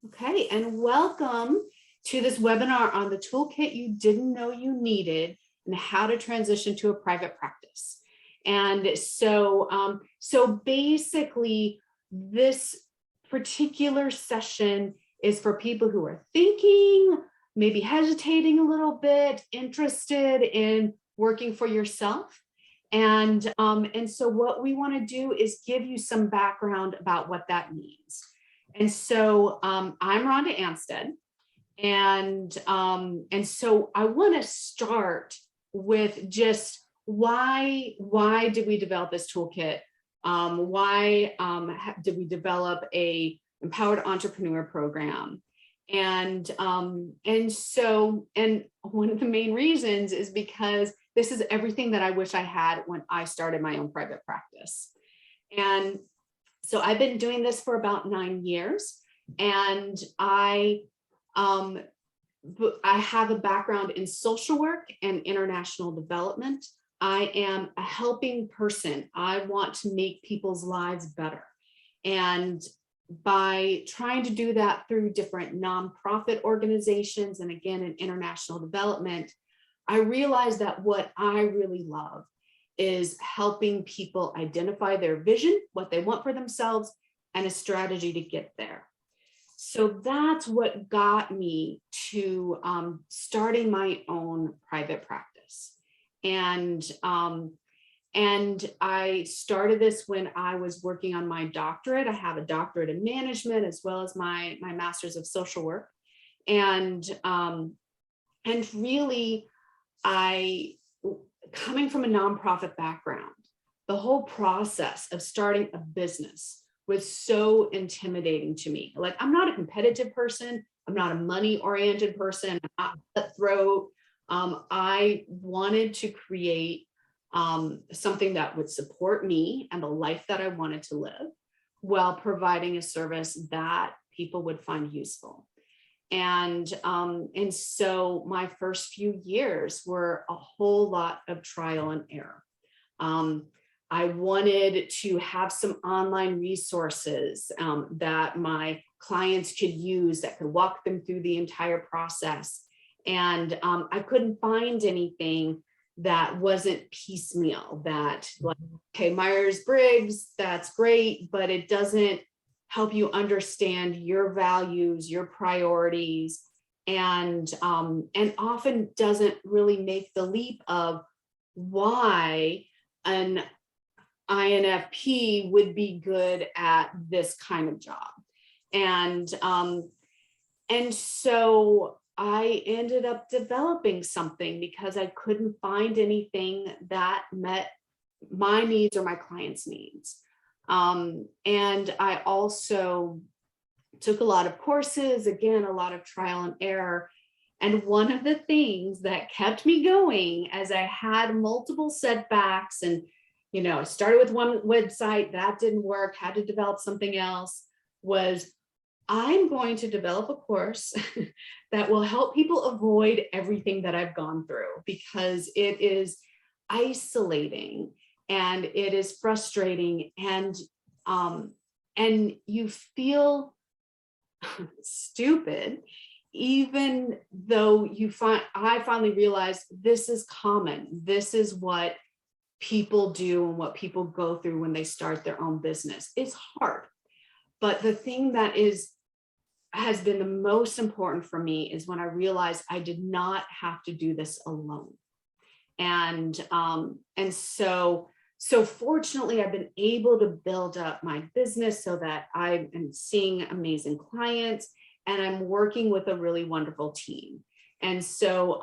Okay, and welcome to this webinar on the toolkit you didn't know you needed and how to transition to a private practice. And so basically, this particular session is for people who are thinking, maybe hesitating a little bit, interested in working for yourself. And so what we want to do is give you some background about what that means. And so I'm Rhonda Anstead, and so I want to start with just why did we develop this toolkit? Why did we develop a empowered entrepreneur program? And one of the main reasons is because this is everything that I wish I had when I started my own private practice. And so I've been doing this for about 9 years, and I have a background in social work and international development. I am a helping person. I want to make people's lives better. And by trying to do that through different nonprofit organizations and again in international development, I realized that what I really love is helping people identify their vision, what they want for themselves, and a strategy to get there. So that's what got me to starting my own private practice. And I started this when I was working on my doctorate. I have a doctorate in management as well as my master's of social work. And really, coming from a nonprofit background, the whole process of starting a business was so intimidating to me. Like, I'm not a competitive person. I'm not a money-oriented person. I'm not cutthroat. I wanted to create something that would support me and the life that I wanted to live while providing a service that people would find useful. And so my first few years were a whole lot of trial and error. I wanted to have some online resources that my clients could use that could walk them through the entire process. And I couldn't find anything that wasn't piecemeal, that like, okay, Myers-Briggs, that's great, but it doesn't help you understand your values, your priorities, and often doesn't really make the leap of why an INFP would be good at this kind of job. And so I ended up developing something because I couldn't find anything that met my needs or my clients' needs. And I also took a lot of courses, again, a lot of trial and error. And one of the things that kept me going as I had multiple setbacks and, I started with one website, that didn't work, had to develop something else, was I'm going to develop a course that will help people avoid everything that I've gone through, because it is isolating and it is frustrating, and you feel stupid, even though I finally realized this is common. This is what people do and what people go through when they start their own business. It's hard. But the thing that has been the most important for me is when I realized I did not have to do this alone. And so fortunately, I've been able to build up my business so that I am seeing amazing clients and I'm working with a really wonderful team. And so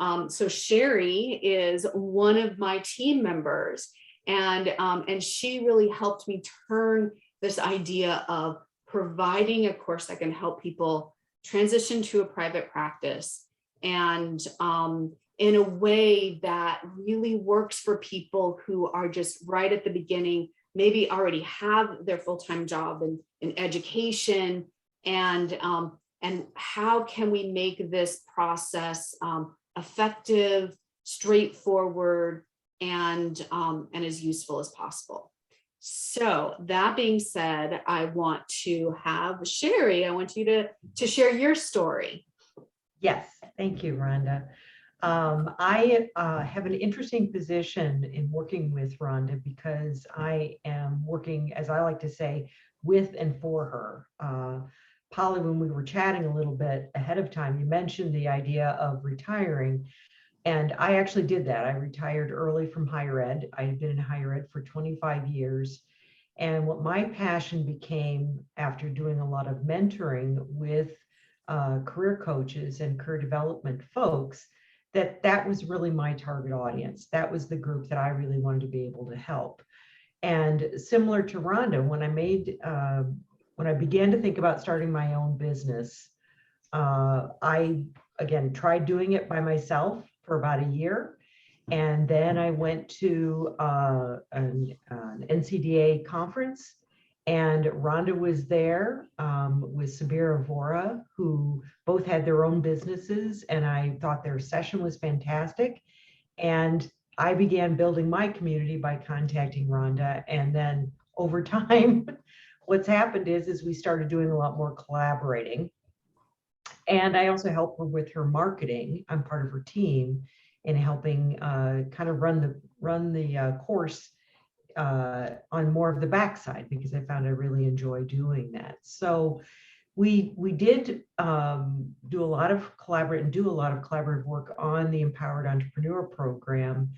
Sherry is one of my team members, and she really helped me turn this idea of providing a course that can help people transition to a private practice, and in a way that really works for people who are just right at the beginning, maybe already have their full-time job in education, and how can we make this process effective, straightforward, and as useful as possible. So that being said, I want to have Sherry, I want you to share your story. Yes, thank you, Rhonda. I have an interesting position in working with Rhonda because I am working, as I like to say, with and for her. Polly, when we were chatting a little bit ahead of time, you mentioned the idea of retiring. And I actually did that. I retired early from higher ed. I had been in higher ed for 25 years. And what my passion became after doing a lot of mentoring with career coaches and career development folks, that was really my target audience. That was the group that I really wanted to be able to help. And similar to Rhonda, when I began to think about starting my own business, I again tried doing it by myself for about a year. And then I went to an NCDA conference, and Rhonda was there with Sabira Vora, who both had their own businesses. And I thought their session was fantastic. And I began building my community by contacting Rhonda. And then over time, what's happened is we started doing a lot more collaborating. And I also help her with her marketing. I'm part of her team in helping kind of run the course on more of the backside, because I found I really enjoy doing that. So we did do a lot of collaborative work on the Empowered Entrepreneur Program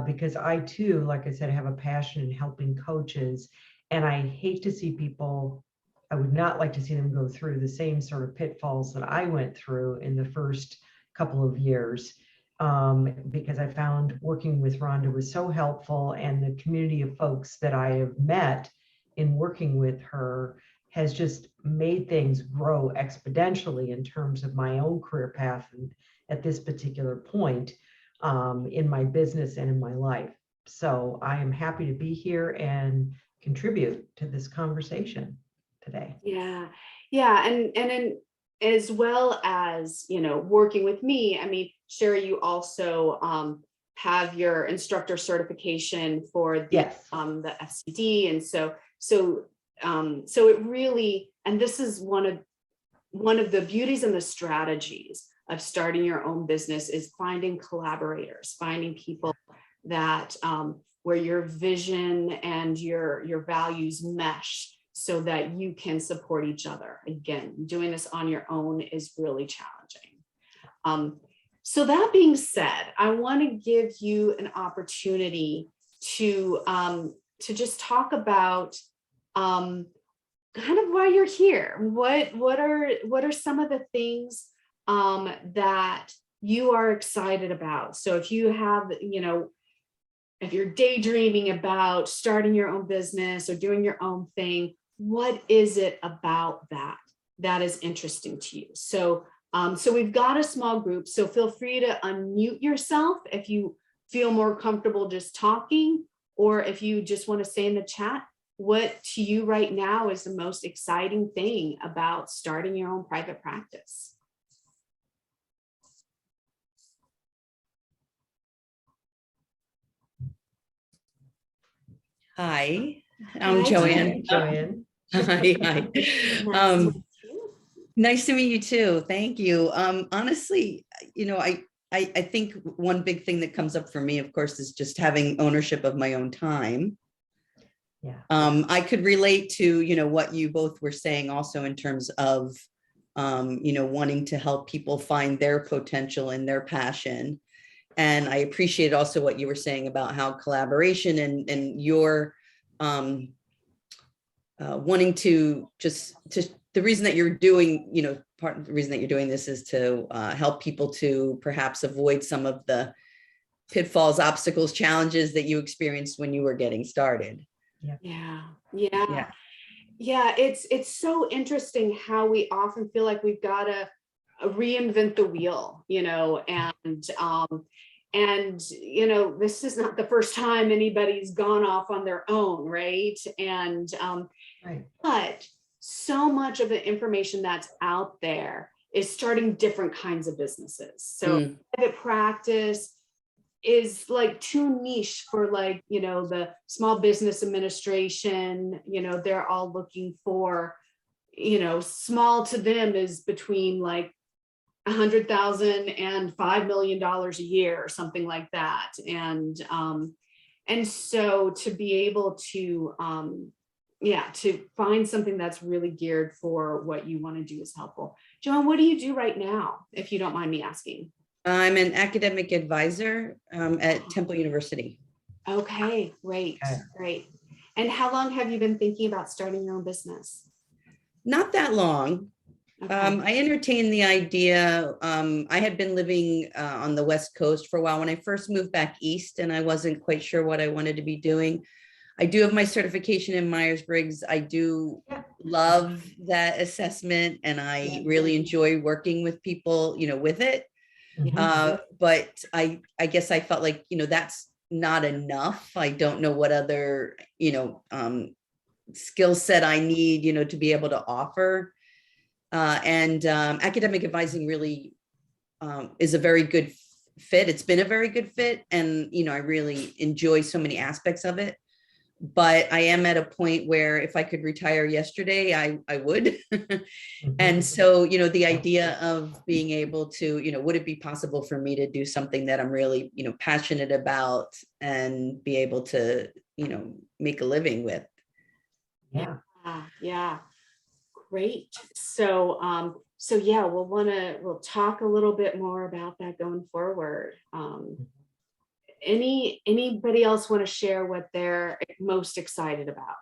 because I too, like I said, have a passion in helping coaches, and I hate to see people. I would not like to see them go through the same sort of pitfalls that I went through in the first couple of years, because I found working with Rhonda was so helpful, and the community of folks that I have met in working with her has just made things grow exponentially in terms of my own career path and at this particular point in my business and in my life. So I am happy to be here and contribute to this conversation today. Yeah. And as well as, working with me, I mean, Sherry, you also have your instructor certification for the Yes. The FCD. And so it really, and this is one of the beauties and the strategies of starting your own business is finding collaborators, finding people that where your vision and your values mesh, so that you can support each other. Again, doing this on your own is really challenging. So that being said, I want to give you an opportunity to just talk about kind of why you're here. What are some of the things that you are excited about? So if you have, if you're daydreaming about starting your own business or doing your own thing, what is it about that is interesting to you? So we've got a small group, so feel free to unmute yourself if you feel more comfortable just talking, or if you just want to say in the chat, what to you right now is the most exciting thing about starting your own private practice? Hi, I'm Joanne. Joanne. Hi. Nice to meet you too. Thank you. Honestly, I think one big thing that comes up for me, of course, is just having ownership of my own time. Yeah. I could relate to, what you both were saying also in terms of, wanting to help people find their potential and their passion. And I appreciate also what you were saying about how collaboration and your wanting to the reason that you're doing, part of the reason that you're doing this is to help people to perhaps avoid some of the pitfalls, obstacles, challenges that you experienced when you were getting started. Yeah, it's so interesting how we often feel like we've got to reinvent the wheel, and this is not the first time anybody's gone off on their own, right? And Right. But so much of the information that's out there is starting different kinds of businesses. So private practice, is like too niche for like, the small business administration, they're all looking for, small to them is between like 100,000 and $5 million a year or something like that. And so to be able to, to find something that's really geared for what you want to do is helpful. Joanne, what do you do right now, if you don't mind me asking? I'm an academic advisor at Temple University. Okay, great, great. And how long have you been thinking about starting your own business? Not that long. Okay. I entertained the idea. I had been living on the West Coast for a while when I first moved back east, and I wasn't quite sure what I wanted to be doing. I do have my certification in Myers-Briggs. I do love that assessment, and I really enjoy working with people, with it. But I guess I felt like, that's not enough. I don't know what other, skill set I need, to be able to offer. And academic advising really is a very good fit. It's been a very good fit. And, I really enjoy so many aspects of it. But I am at a point where if I could retire yesterday, I would. And so, the idea of being able to, would it be possible for me to do something that I'm really, passionate about and be able to, make a living with? Yeah. Great. So, yeah, we'll talk a little bit more about that going forward. Anybody else want to share what they're most excited about?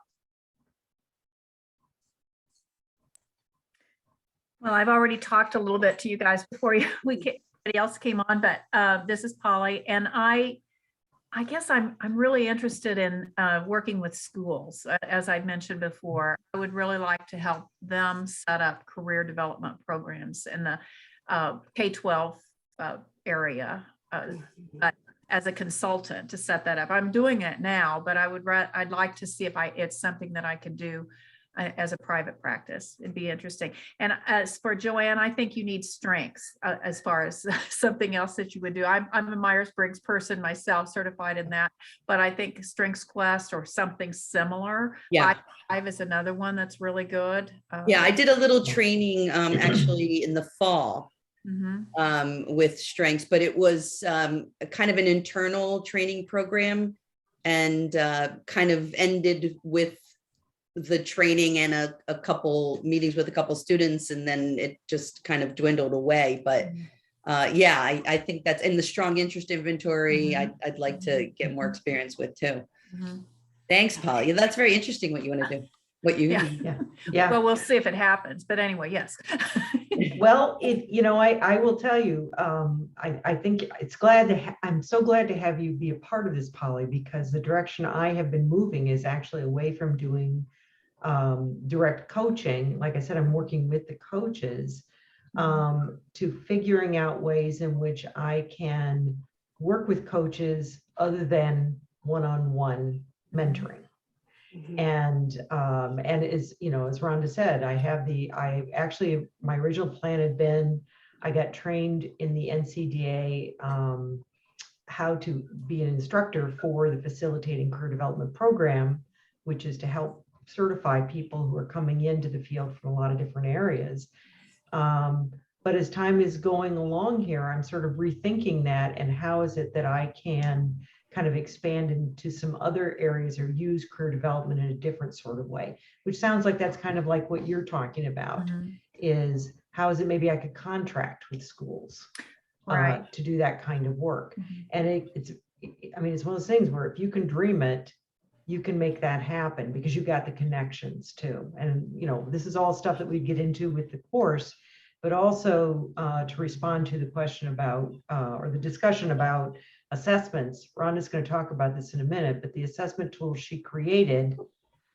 Well, I've already talked a little bit to you guys before anybody else came on, but this is Polly, and I guess I'm really interested in working with schools. As I mentioned before, I would really like to help them set up career development programs in the K-12 area. As a consultant to set that up. I'm doing it now, but I'd like to see if it's something that I could do as a private practice. It'd be interesting. And as for Joanne, I think you need strengths as far as something else that you would do. I'm a Myers-Briggs person myself, certified in that, but I think Strengths Quest or something similar. Yeah. Five is another one that's really good. Yeah, I did a little training actually in the fall. With strengths, but it was kind of an internal training program, and kind of ended with the training and a couple meetings with a couple students, and then it just kind of dwindled away. But I think that's in the strong interest inventory. I'd like to get more experience with too. Thanks, Polly. That's very interesting what you want to do. Yeah. Well, we'll see if it happens. But anyway, yes. Well, I will tell you, I think I'm so glad to have you be a part of this, Polly, because the direction I have been moving is actually away from doing direct coaching. Like I said, I'm working with the coaches to figuring out ways in which I can work with coaches other than one-on-one mentoring. And as as Rhonda said, my original plan had been, I got trained in the NCDA how to be an instructor for the Facilitating Career Development Program, which is to help certify people who are coming into the field from a lot of different areas. But as time is going along here, I'm sort of rethinking that, and how is it that I can kind of expand into some other areas or use career development in a different sort of way, which sounds like that's kind of like what you're talking about, is how is it maybe I could contract with schools to do that kind of work. And it's one of those things where if you can dream it, you can make that happen because you've got the connections too. And, this is all stuff that we get into with the course, but also to respond to the question about, or the discussion about assessments. Rhonda's going to talk about this in a minute, but the assessment tool she created,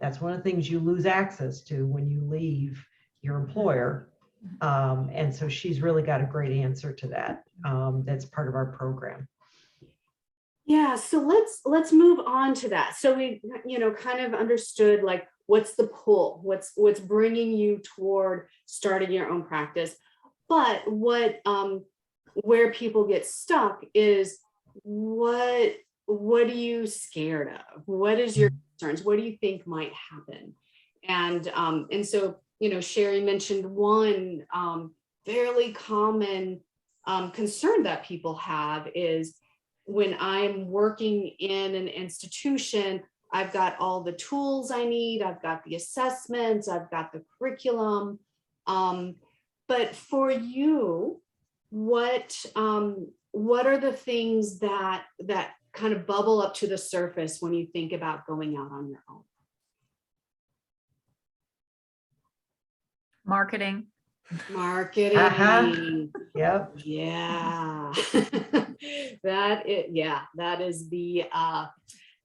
that's one of the things you lose access to when you leave your employer. And so she's really got a great answer to that. That's part of our program. Yeah, so let's move on to that. So we, kind of understood like what's the pull, what's bringing you toward starting your own practice. But where people get stuck is what are you scared of? What is your concerns? What do you think might happen? And so, Sherry mentioned one fairly common concern that people have is when I'm working in an institution, I've got all the tools I need, I've got the assessments, I've got the curriculum. But for you, what are the things that kind of bubble up to the surface when you think about going out on your own? Marketing. Marketing. Yep. Yeah. that is the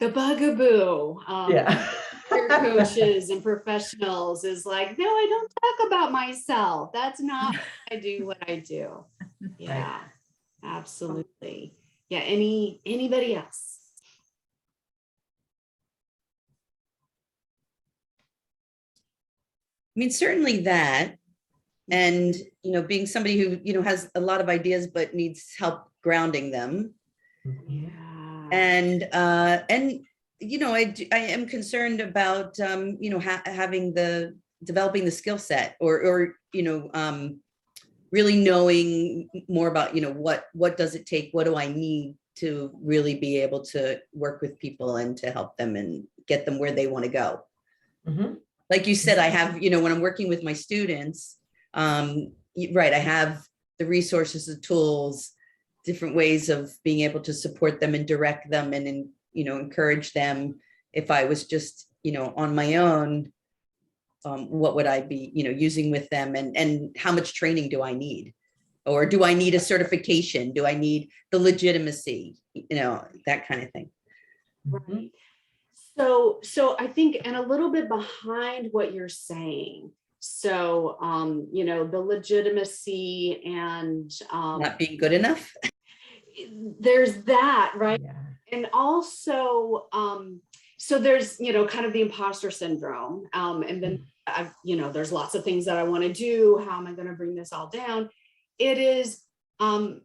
bugaboo. Yeah. Career coaches and professionals is like, no, I don't talk about myself. That's not what I do. Yeah, absolutely. Yeah. Anybody else? I mean, certainly that. And, being somebody who, has a lot of ideas, but needs help grounding them. Yeah. And, I am concerned about, having developing the skill set or really knowing more about, what does it take? What do I need to really be able to work with people and to help them and get them where they want to go? Mm-hmm. Like you said, I have, when I'm working with my students, right, I have the resources, the tools, different ways of being able to support them and direct them and encourage them. If I was just, on my own, what would I be, using with them and how much training do I need? Or do I need a certification? Do I need the legitimacy? That kind of thing. Right. So I think, and a little bit behind what you're saying. So, the legitimacy and Not being good enough. There's that, right? Yeah. And also, so there's, kind of the imposter syndrome. And then, there's lots of things that I want to do. How am I going to bring this all down? It is, can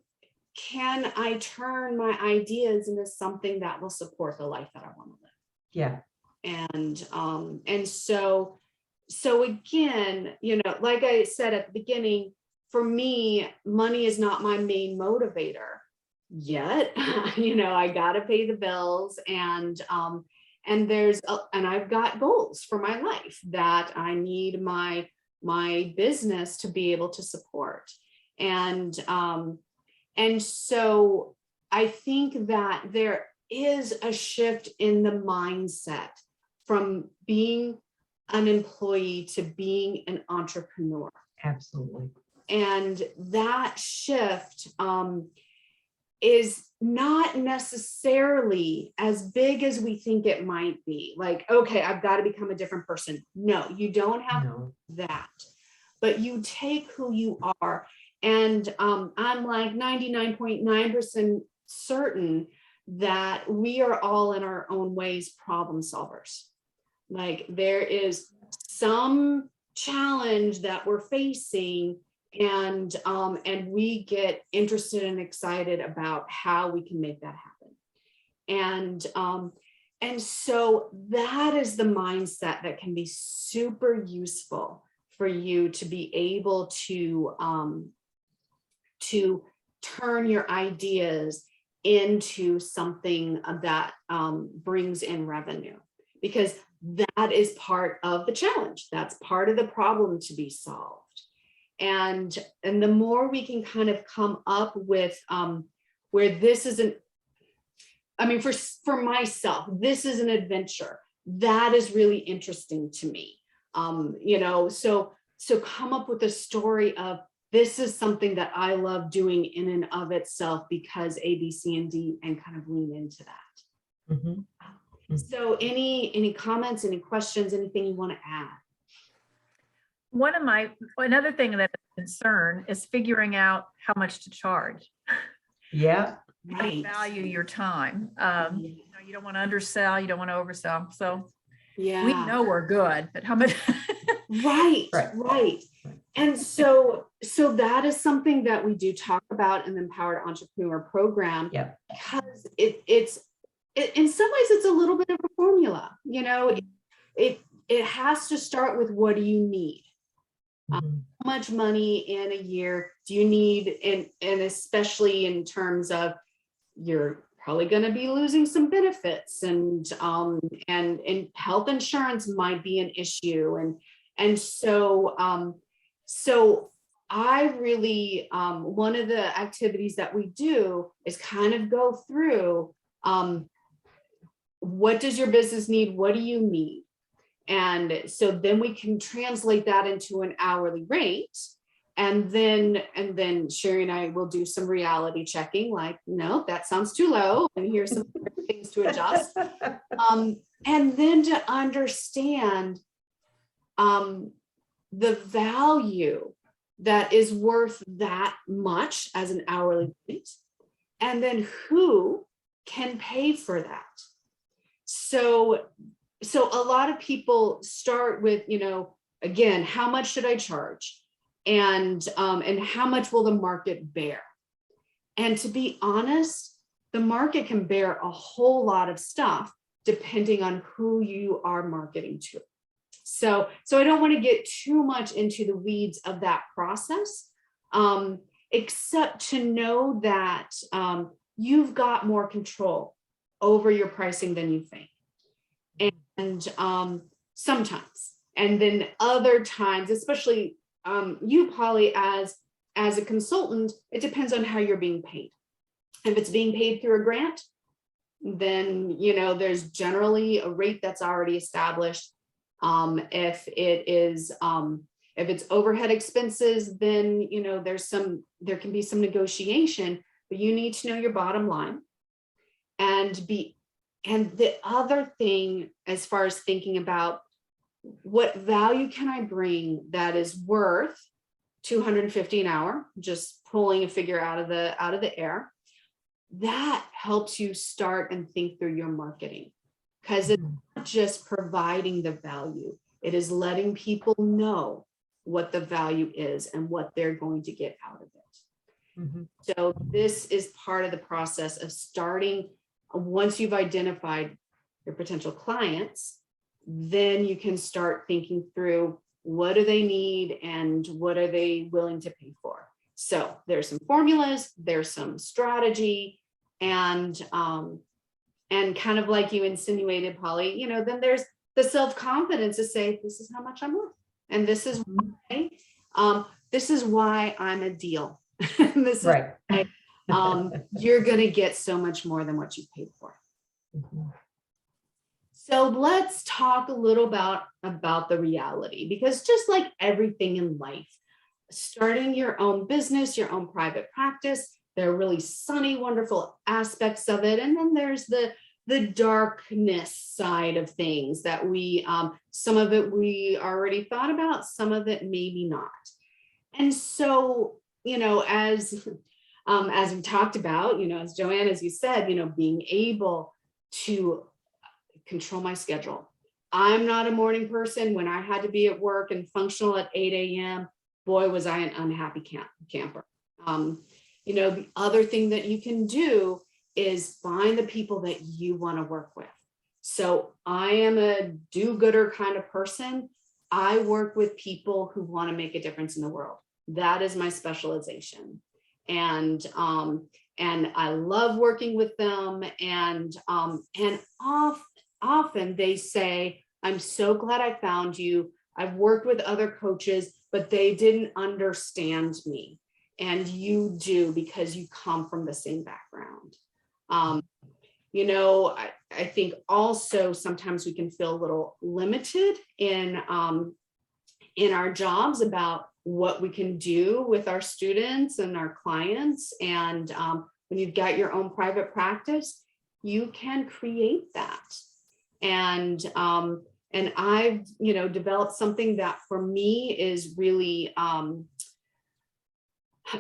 I turn my ideas into something that will support the life that I want to live? Yeah. And so again, like I said at the beginning, for me, money is not my main motivator yet. I got to pay the bills and I've got goals for my life that I need my business to be able to support. And so I think that there is a shift in the mindset from being an employee to being an entrepreneur. Absolutely. And that shift is not necessarily as big as we think it might be. Like, okay, I've got to become a different person. No, you don't have that, but you take who you are. And I'm like 99.9% certain that we are all in our own ways problem solvers. Like there is some challenge that we're facing and we get interested and excited about how we can make that happen. And so that is the mindset that can be super useful for you to be able to turn your ideas into something that brings in revenue, because that is part of the challenge. That's part of the problem to be solved. And the more we can kind of come up with where this isn't, I mean, for myself, this is an adventure that is really interesting to me. So come up with a story of, this is something that I love doing in and of itself because A, B, C, and D, and kind of lean into that. Mm-hmm. So any comments, any questions, anything you want to add? Another thing that is a concern is figuring out how much to charge. Yeah. How do you value your time? You don't want to undersell, you don't want to oversell. So yeah, we know we're good, but how much? Right. And so that is something that we do talk about in the Empowered Entrepreneur Program. Yep. Because it's in some ways it's a little bit of a formula. It has to start with, what do you need? Mhm. How much money in a year do you need? And especially in terms of, you're probably going to be losing some benefits, and health insurance might be an issue. And so I really, one of the activities that we do is kind of go through, what does your business need? What do you need? And so then we can translate that into an hourly rate. And then Sherry and I will do some reality checking, like, no, that sounds too low, and here's some things to adjust. And then to understand the value that is worth that much as an hourly rate, and then who can pay for that. So a lot of people start with, again, how much should I charge? And how much will the market bear? And to be honest, the market can bear a whole lot of stuff depending on who you are marketing to. So I don't want to get too much into the weeds of that process, except to know that you've got more control over your pricing than you think. And sometimes, and then other times, especially you, Polly, as a consultant, it depends on how you're being paid. If it's being paid through a grant, then there's generally a rate that's already established. If it's overhead expenses, then there can be some negotiation, but you need to know your bottom line. And the other thing, as far as thinking about what value can I bring that is worth $250 an hour, just pulling a figure out of the air, that helps you start and think through your marketing, because it's not just providing the value, it is letting people know what the value is and what they're going to get out of it. Mm-hmm. So this is part of the process of starting. Once you've identified your potential clients, then you can start thinking through, what do they need and what are they willing to pay for? So there's some formulas, there's some strategy, and kind of like you insinuated, Polly, then there's the self-confidence to say, this is how much I'm worth, and this is why I'm a deal. This is Right. why, you're going to get so much more than what you paid for. Mm-hmm. So let's talk a little about the reality, because just like everything in life, starting your own business, your own private practice, there are really sunny, wonderful aspects of it. And then there's the darkness side of things that we, some of it we already thought about, some of it maybe not. And so, as we talked about, as Joanne, as you said, being able to control my schedule. I'm not a morning person. When I had to be at work and functional at 8 a.m., boy, was I an unhappy camper. The other thing that you can do is find the people that you want to work with. So I am a do-gooder kind of person. I work with people who want to make a difference in the world. That is my specialization. And I love working with them. And often they say, I'm so glad I found you. I've worked with other coaches, but they didn't understand me. And you do, because you come from the same background. I think also sometimes we can feel a little limited in our jobs about what we can do with our students and our clients. And when you've got your own private practice, you can create that. And I've, developed something that for me is really,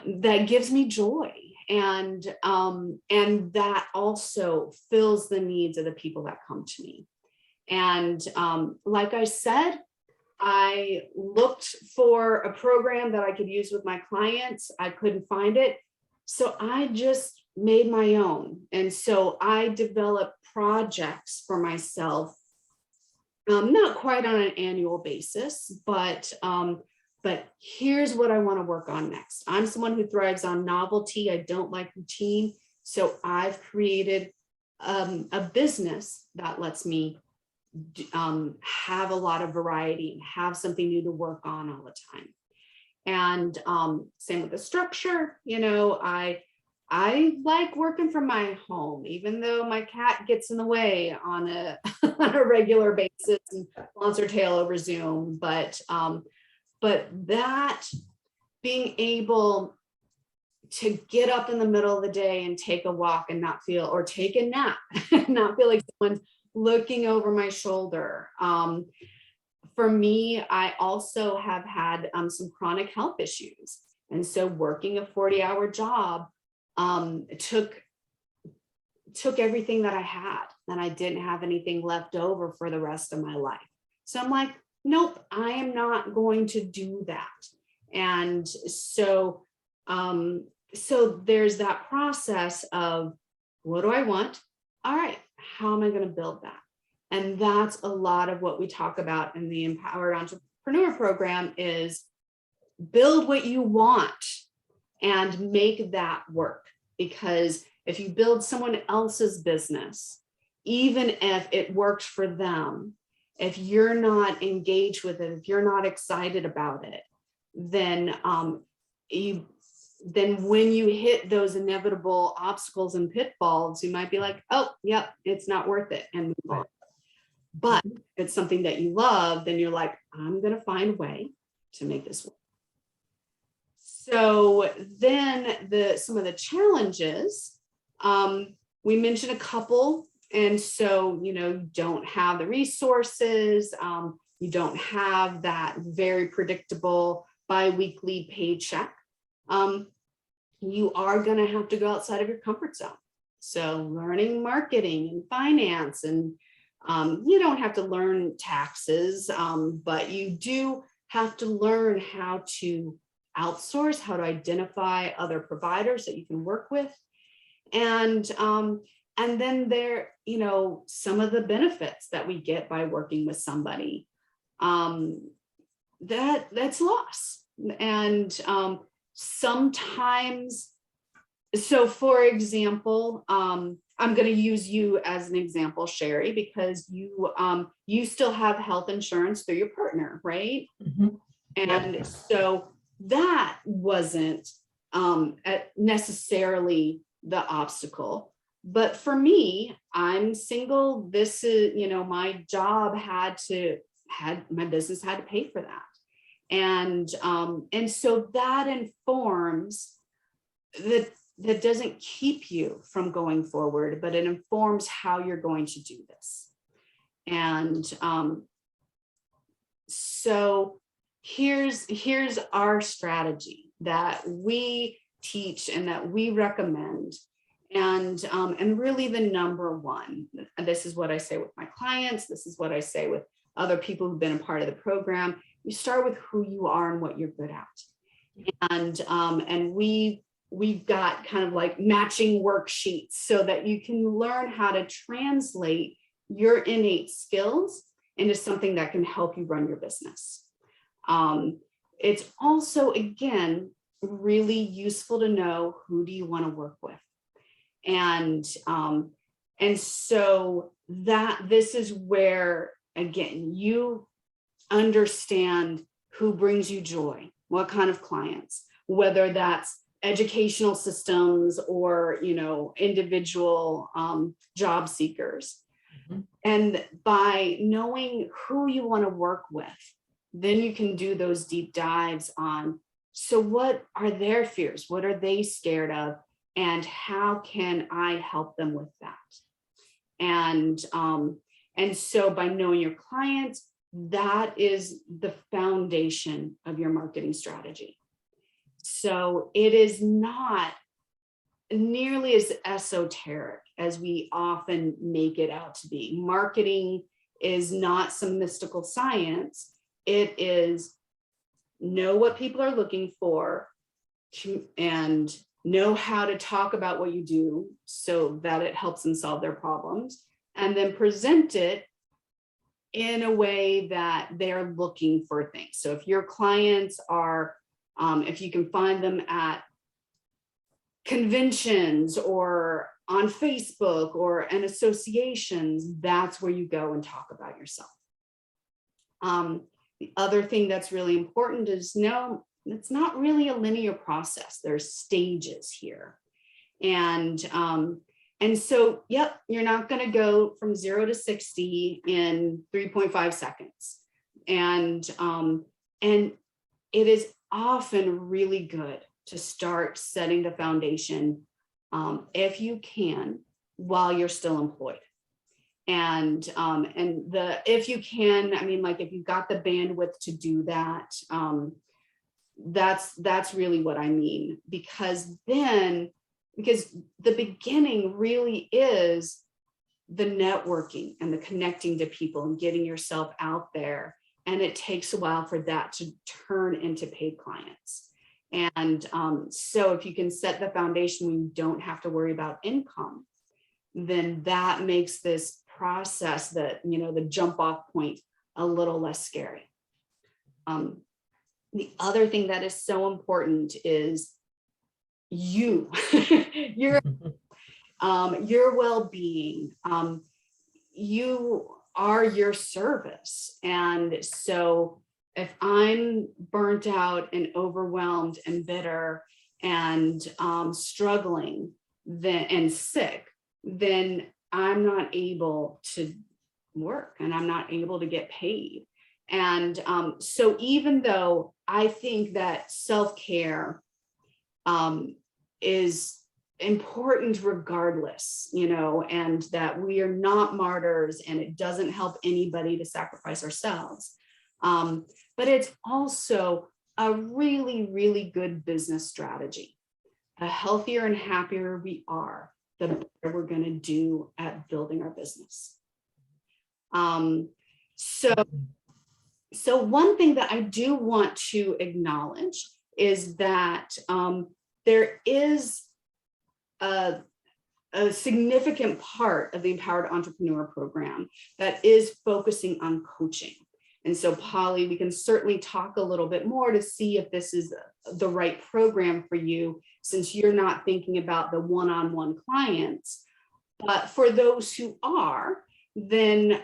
that gives me joy. And that also fills the needs of the people that come to me. And like I said, I looked for a program that I could use with my clients. I couldn't find it. So I just made my own. And so I developed projects for myself, not quite on an annual basis, but here's what I want to work on next. I'm someone who thrives on novelty. I don't like routine. So I've created a business that lets me have a lot of variety and have something new to work on all the time. And same with the structure, I like working from my home, even though my cat gets in the way on a, on a regular basis and wants her tail over Zoom. But that being able to get up in the middle of the day and take a walk and not feel, or take a nap, not feel like someone's looking over my shoulder. For me, I also have had some chronic health issues. And so working a 40-hour job took everything that I had, and I didn't have anything left over for the rest of my life. So I'm like, nope, I am not going to do that. And so, so there's that process of, what do I want? All right, how am I going to build that? And that's a lot of what we talk about in the Empowered Entrepreneur Program, is build what you want and make that work. Because if you build someone else's business, even if it works for them, if you're not engaged with it, if you're not excited about it, then when you hit those inevitable obstacles and pitfalls, you might be like, oh, yep, it's not worth it, and move on. But if it's something that you love, then you're like, I'm going to find a way to make this work. So then some of the challenges, we mentioned a couple. And so, you don't have the resources, you don't have that very predictable biweekly paycheck. You are going to have to go outside of your comfort zone. So learning marketing and finance, and you don't have to learn taxes, but you do have to learn how to outsource, how to identify other providers that you can work with. And then there, some of the benefits that we get by working with somebody, that's loss. And sometimes, so for example, I'm going to use you as an example, Sherry, because you still have health insurance through your partner, right? Mm-hmm. And so that wasn't necessarily the obstacle. But for me, I'm single. This is, my job my business had to pay for that. And so that informs that doesn't keep you from going forward, but it informs how you're going to do this. And so here's our strategy that we teach and that we recommend. And really the number one, this is what I say with my clients. This is what I say with other people who've been a part of the program. You start with who you are and what you're good at. And we've got kind of like matching worksheets so that you can learn how to translate your innate skills into something that can help you run your business. It's also, again, really useful to know, who do you want to work with? And so that this is where, again, you understand who brings you joy, what kind of clients, whether that's educational systems or, individual job seekers. Mm-hmm. And by knowing who you want to work with, then you can do those deep dives on, so what are their fears? What are they scared of? And how can I help them with that? And so by knowing your clients, that is the foundation of your marketing strategy. So it is not nearly as esoteric as we often make it out to be. Marketing is not some mystical science. it is know what people are looking for and know how to talk about what you do so that it helps them solve their problems, and then present it in a way that they're looking for things. So if your clients are, if you can find them at conventions or on Facebook or in associations, that's where you go and talk about yourself. The other thing that's really important is no, it's not really a linear process. There's stages here. And so, yep, you're not going to go from 0 to 60 in 3.5 seconds. And it is often really good to start setting the foundation, if you can, while you're still employed. And if you can, I mean, like if you've got the bandwidth to do that, that's really what I mean, because the beginning really is the networking and the connecting to people and getting yourself out there. And it takes a while for that to turn into paid clients. And so if you can set the foundation when you don't have to worry about income, then that makes this process, that, you know, the jump off point, a little less scary. The other thing that is so important is your well-being. You are your service. And so if I'm burnt out and overwhelmed and bitter and struggling and sick, then I'm not able to work and I'm not able to get paid. And so even though I think that self-care is important regardless, you know, and that we are not martyrs and it doesn't help anybody to sacrifice ourselves. But it's also a really, really good business strategy. The healthier and happier we are, the better we're going to do at building our business. So one thing that I do want to acknowledge is that there is a significant part of the Empowered Entrepreneur Program that is focusing on coaching. And so, Polly, we can certainly talk a little bit more to see if this is the right program for you, since you're not thinking about the one-on-one clients. But for those who are, then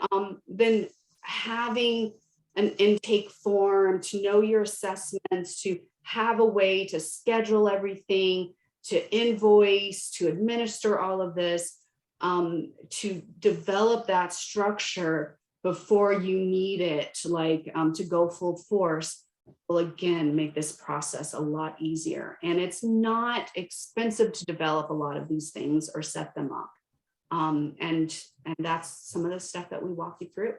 having an intake form, to know your assessments, to have a way to schedule everything, to invoice, to administer all of this, to develop that structure before you need it, like to go full force, will again make this process a lot easier. And it's not expensive to develop a lot of these things or set them up. And that's some of the stuff that we walk you through.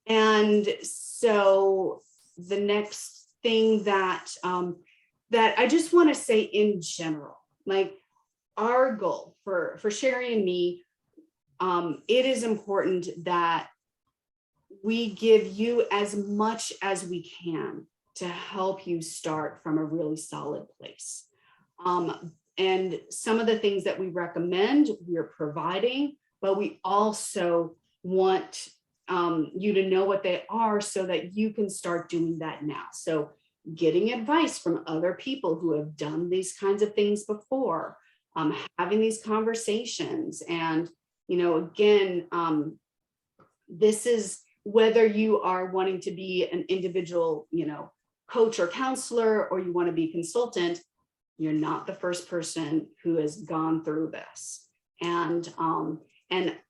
And so the next thing that that I just want to say in general, like our goal for Sherry and me, it is important that we give you as much as we can to help you start from a really solid place. And some of the things that we recommend, we're providing, but we also want you to know what they are so that you can start doing that now. So getting advice from other people who have done these kinds of things before, having these conversations. And, you know, again, this is whether you are wanting to be an individual, you know, coach or counselor, or you want to be a consultant, you're not the first person who has gone through this. And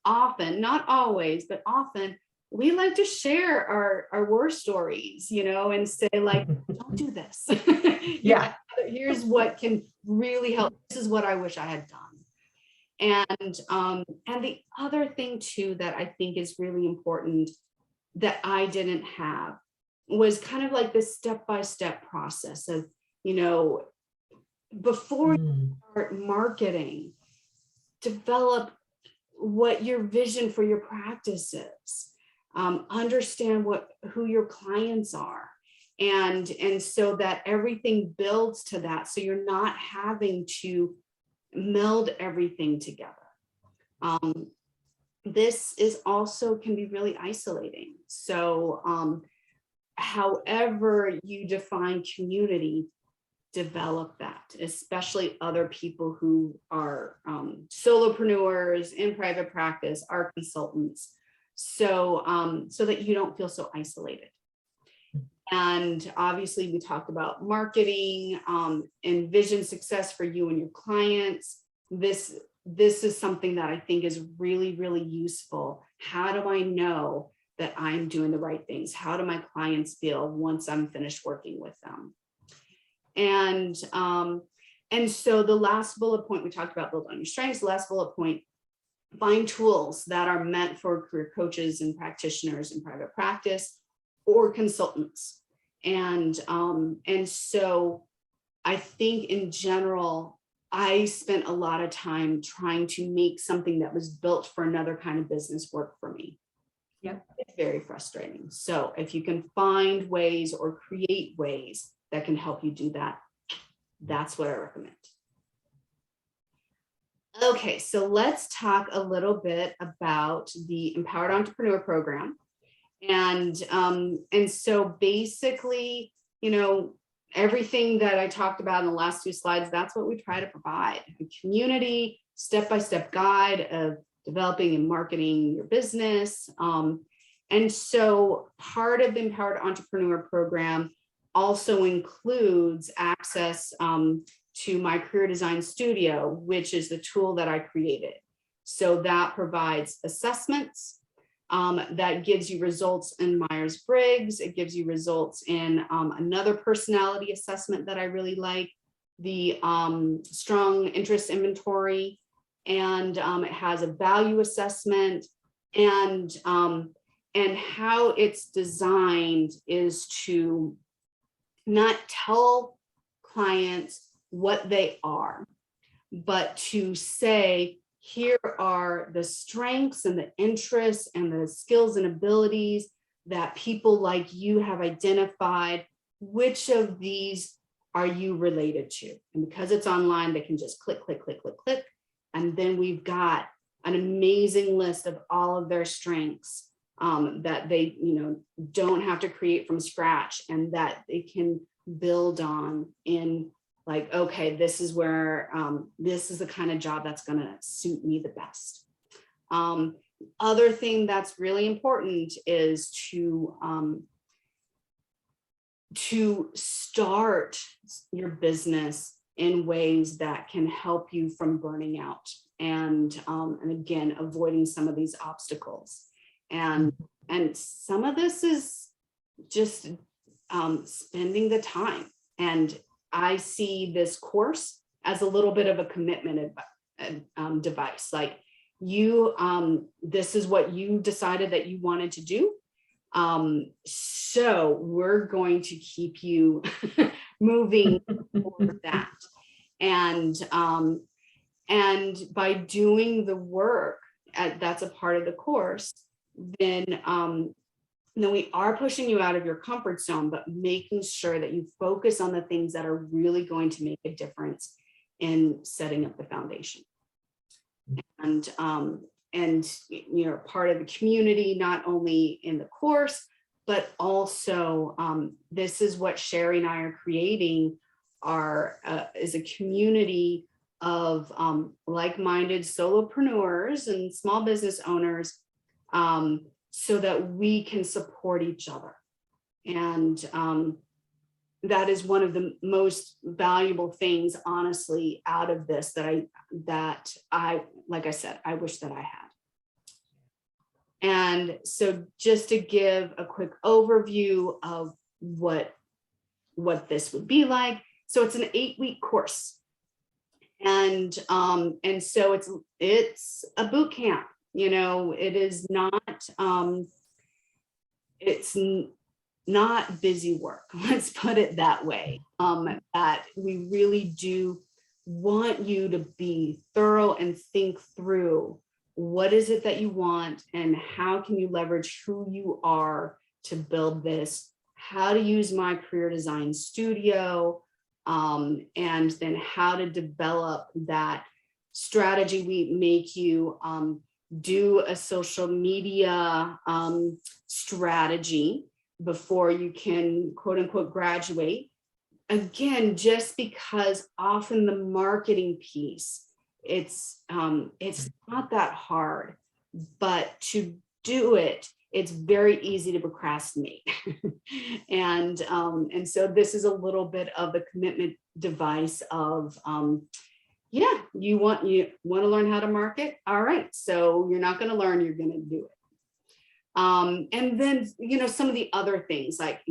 often, not always, but often, we like to share our war stories, you know, and say like, don't do this. Yeah. Here's what can really help. This is what I wish I had done. And the other thing too, that I think is really important that I didn't have was kind of like this step-by-step process of, you know, before you start marketing, develop what your vision for your practice is. understand who your clients are. And so that everything builds to that. So you're not having to meld everything together. This is also can be really isolating. So however you define community, develop that, especially other people who are solopreneurs in private practice, are consultants. So that you don't feel so isolated. And obviously we talked about marketing, envision success for you and your clients. This is something that I think is really, really useful. How do I know that I'm doing the right things? How do my clients feel once I'm finished working with them? And so the last bullet point, we talked about build on your strengths. The last bullet point, find tools that are meant for career coaches and practitioners in private practice or consultants. And so I think in general, I spent a lot of time trying to make something that was built for another kind of business work for me. Yeah. It's very frustrating. So if you can find ways or create ways that can help you do that, that's what I recommend. Okay, so let's talk a little bit about the Empowered Entrepreneur Program. And so basically, everything that I talked about in the last 2 slides, that's what we try to provide: a community, step-by-step guide of developing and marketing your business. And so part of the Empowered Entrepreneur Program also includes access to my Career Design Studio, which is the tool that I created. So that provides assessments, that gives you results in Myers-Briggs. It gives you results in another personality assessment that I really like, the strong interest inventory, and it has a value assessment. And how it's designed is to not tell clients what they are, but to say, here are the strengths and the interests and the skills and abilities that people like you have identified. Which of these are you related to? And because it's online, they can just click, click, click, click, click. And then we've got an amazing list of all of their strengths that they, don't have to create from scratch, and that they can build on in, like, okay, this is where, this is the kind of job that's going to suit me the best. Other thing that's really important is to start your business in ways that can help you from burning out, and again, avoiding some of these obstacles. And some of this is just spending the time. And I see this course as a little bit of a commitment device. Like, this is what you decided that you wanted to do. So we're going to keep you moving toward that. And by doing the work, that's a part of the course, then we are pushing you out of your comfort zone, but making sure that you focus on the things that are really going to make a difference in setting up the foundation. And you're part of the community, not only in the course, but also this is what Sherry and I are creating, is a community of like-minded solopreneurs and small business owners, so that we can support each other. And that is one of the most valuable things, honestly, out of this that I, like I said, I wish that I had. And so just to give a quick overview of what this would be like. So it's an 8-week course. And so it's a boot camp. It is not, it's not busy work. Let's put it that way. That we really do want you to be thorough and think through what is it that you want and how can you leverage who you are to build this, how to use my career design studio, and then how to develop that strategy. We make you do a social media strategy before you can quote unquote graduate. Again, just because often the marketing piece, it's not that hard, but to do it, it's very easy to procrastinate. and so this is a little bit of the commitment device of, yeah, you want to learn how to market. All right, so you're not going to learn, you're going to do it. And then, some of the other things like,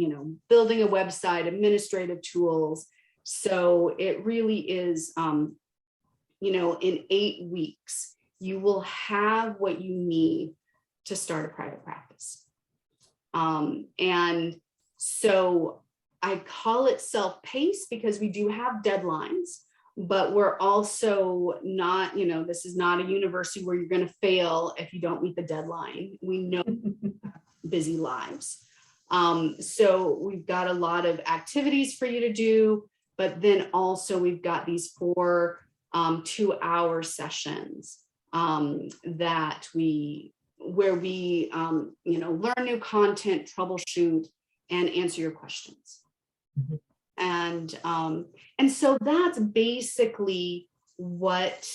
building a website, administrative tools. So it really is, in 8 weeks, you will have what you need to start a private practice. And so I call it self-paced because we do have deadlines, but we're also not, this is not a university where you're going to fail if you don't meet the deadline. We know busy lives. So we've got a lot of activities for you to do, but then also we've got these 4 2-hour sessions where we learn new content, troubleshoot, and answer your questions. Mm-hmm. And so that's basically what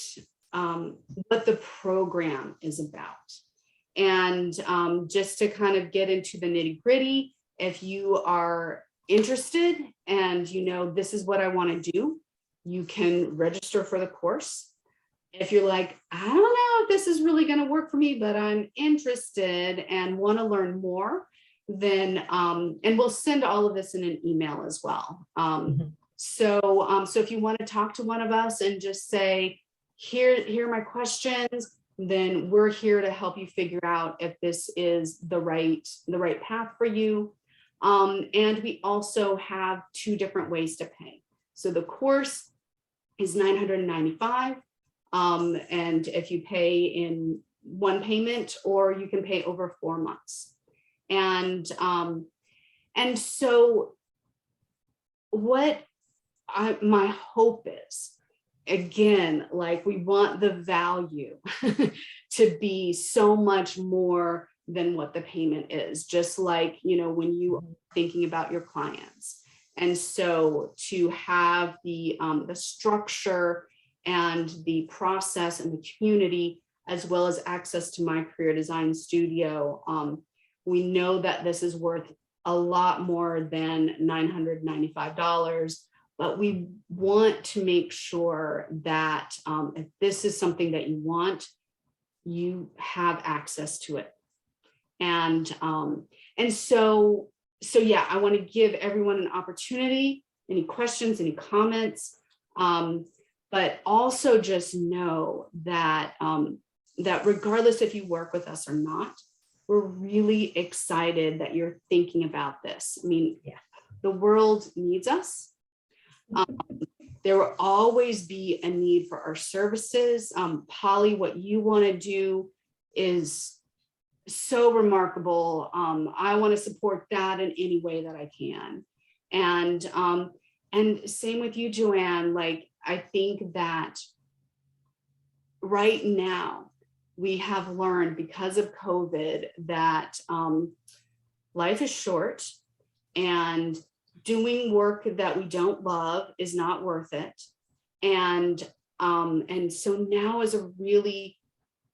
the program is about. And just to kind of get into the nitty-gritty, if you are interested and this is what I want to do, you can register for the course. If you're like, I don't know if this is really going to work for me, but I'm interested and want to learn more, then and we'll send all of this in an email as well. So if you want to talk to one of us and just say, here are my questions, then we're here to help you figure out if this is the right path for you. And we also have 2 different ways to pay. So the course is $995. And if you pay in one payment, or you can pay over 4 months. And so what my hope is, again, like we want the value to be so much more than what the payment is, just like, when you are thinking about your clients. And so to have the structure and the process and the community, as well as access to my career design studio, we know that this is worth a lot more than $995, but we want to make sure that if this is something that you want, you have access to it. And so yeah, I want to give everyone an opportunity. Any questions, any comments, but also just know that that regardless if you work with us or not, we're really excited that you're thinking about this. I mean, yeah, the world needs us. There will always be a need for our services. Polly, what you want to do is so remarkable. I want to support that in any way that I can. And same with you, Joanne. Like, I think that right now we have learned because of COVID that life is short, and doing work that we don't love is not worth it. And so now is a really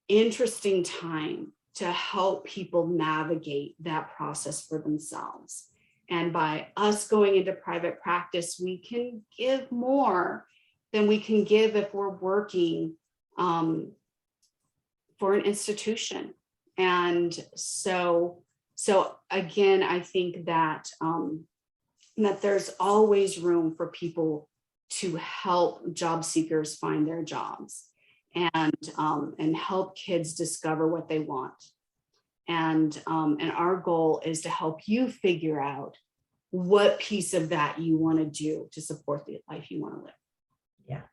interesting time to help people navigate that process for themselves. And by us going into private practice, we can give more than we can give if we're working for an institution. And so again, I think that that there's always room for people to help job seekers find their jobs, and help kids discover what they want. And our goal is to help you figure out what piece of that you want to do to support the life you want to live. Yeah.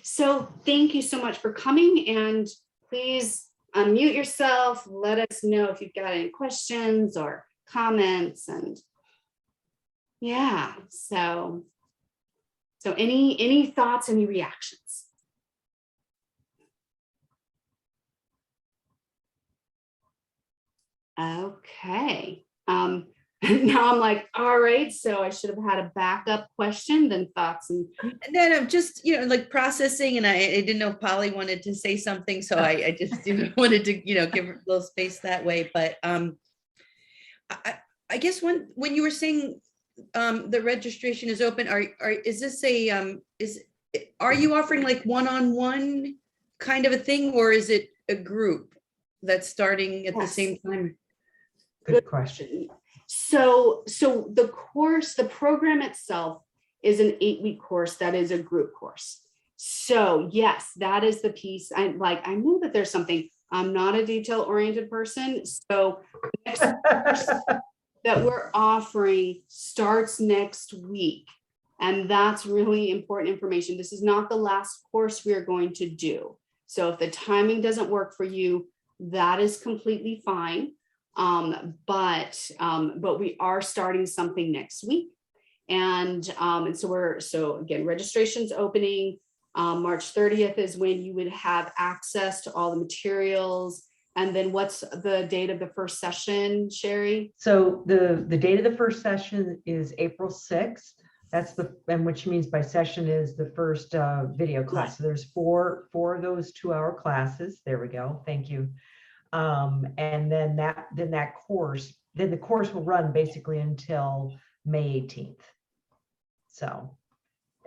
So thank you so much for coming. And please unmute yourself. Let us know if you've got any questions or comments. And yeah, so any thoughts, any reactions? Okay. Now I'm like, all right, so I should have had a backup question, then thoughts and then I'm just, like processing, and I didn't know if Polly wanted to say something, so I just wanted to, give her a little space that way. But I guess when you were saying the registration is open, is this are you offering like one-on-one kind of a thing, or is it a group that's starting at the Yes. same time? Good question. So the program itself is an 8-week course that is a group course. So yes, that is the piece. I know that there's something. I'm not a detail-oriented person. So the next course that we're offering starts next week. And that's really important information. This is not the last course we are going to do. So if the timing doesn't work for you, that is completely fine. But we are starting something next week. And so again, registration's opening. March 30th is when you would have access to all the materials. And then what's the date of the first session, Sherry? So the date of the first session is April 6th. And which means by session is the first video class. Yes. So there's four of those 2-hour classes. There we go. Thank you. And then the course will run basically until May 18th. So,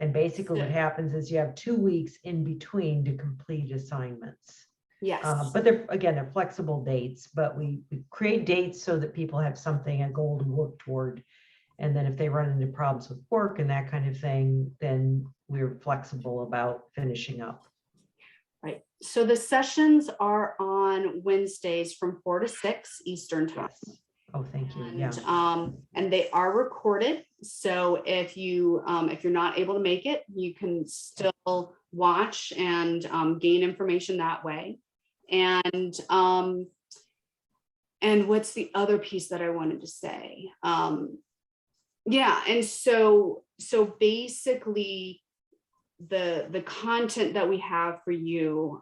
and basically what happens is you have 2 weeks in between to complete assignments. Yes. But they're flexible dates, but we create dates so that people have something, a goal to work toward. And then if they run into problems with work and that kind of thing, then we're flexible about finishing up. Right. So the sessions are on Wednesdays from 4 to 6 Eastern time. Yes. Oh, thank you. And, Yeah. and they are recorded. So if you're not able to make it, you can still watch and gain information that way. And what's the other piece that I wanted to say? Yeah, and so basically the content that we have for you,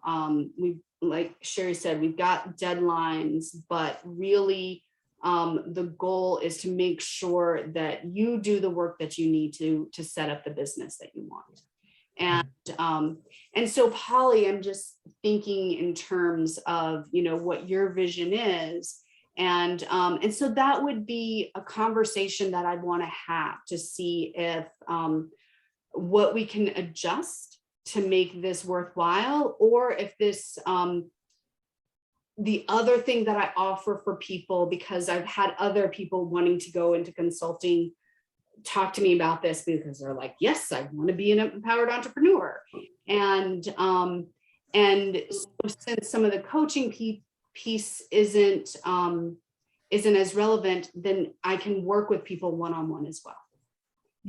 we, like Sherry said, we've got deadlines, but really the goal is to make sure that you do the work that you need to set up the business that you want. And so Polly, I'm just thinking in terms of, what your vision is. And so that would be a conversation that I'd want to have to see if what we can adjust to make this worthwhile, or if this the other thing that I offer for people, because I've had other people wanting to go into consulting talk to me about this, because they're like, yes, I want to be an empowered entrepreneur. And so since some of the coaching piece isn't as relevant, then I can work with people one-on-one as well.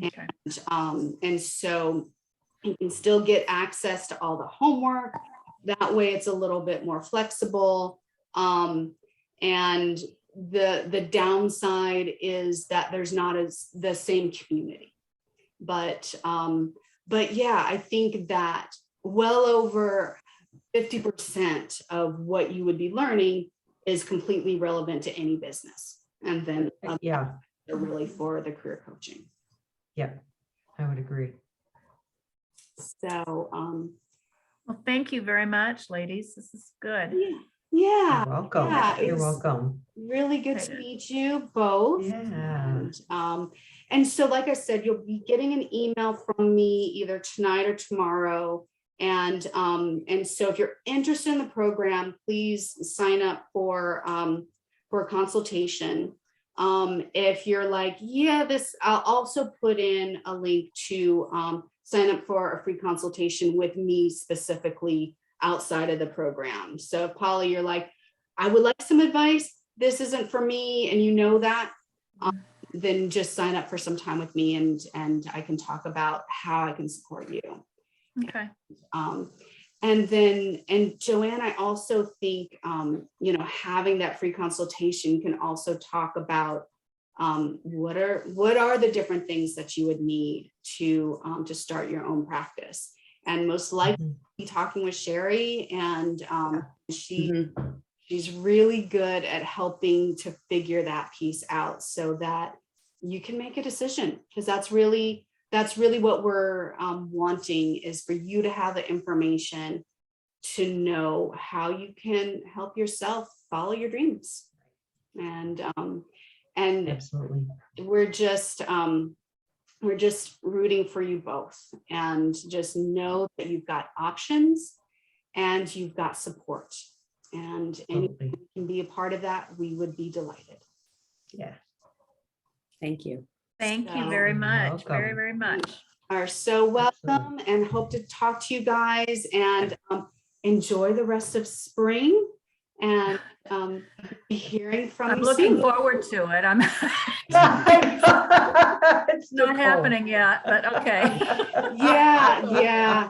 Okay. And so you can still get access to all the homework. That way it's a little bit more flexible. And the downside is that there's not the same community. But yeah, I think that well over 50% of what you would be learning is completely relevant to any business. And then Yeah, they're really for the career coaching. yeah, I would agree. So Well, thank you very much, ladies. This is good. yeah, You're welcome. yeah, You're it's welcome. really good to meet you both. Yeah. And so like I said, you'll be getting an email from me either tonight or tomorrow. And so if you're interested in the program, please sign up for a consultation. If you're like, yeah, I'll also put in a link to sign up for a free consultation with me specifically outside of the program. So if Polly, you're like, I would like some advice, this isn't for me, and you know that, then just sign up for some time with me, and I can talk about how I can support you. Okay. and Joanne, I also think, you know, having that free consultation can also talk about what are the different things that you would need to start your own practice. And most likely be talking with Sherry, and she's really good at helping to figure that piece out so that you can make a decision, because that's really what we're wanting, is for you to have the information to know how you can help yourself follow your dreams. And Absolutely. we're just rooting for you both, and just know that you've got options and you've got support, and anyone Absolutely. who can be a part of that, we would be delighted. Yeah. Thank you. Thank you So- very much, Welcome. very, very much. Are so welcome, Absolutely. and hope to talk to you guys, and enjoy the rest of spring, and be hearing from I'm you looking soon. forward to it. I'm It's not happening yet, but okay. Yeah.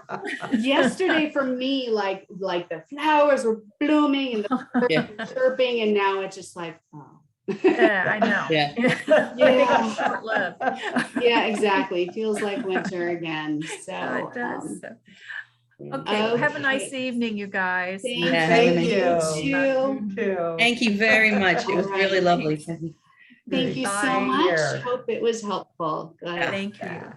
Yesterday for me, like the flowers were blooming and the birds Yeah. were chirping, and now it's just like, oh. Yeah, I know. Yeah. Yeah. Short-lived. Yeah, exactly. Feels like winter again. So It does. Yeah. Okay, have a nice Okay. evening, you guys. Thank Yeah, have a Thank nice you. you. You too. Thank you very much. It was All really right. lovely. Thank you so Bye. much. Here. Hope it was helpful. Good. Yeah. Thank you. Yeah.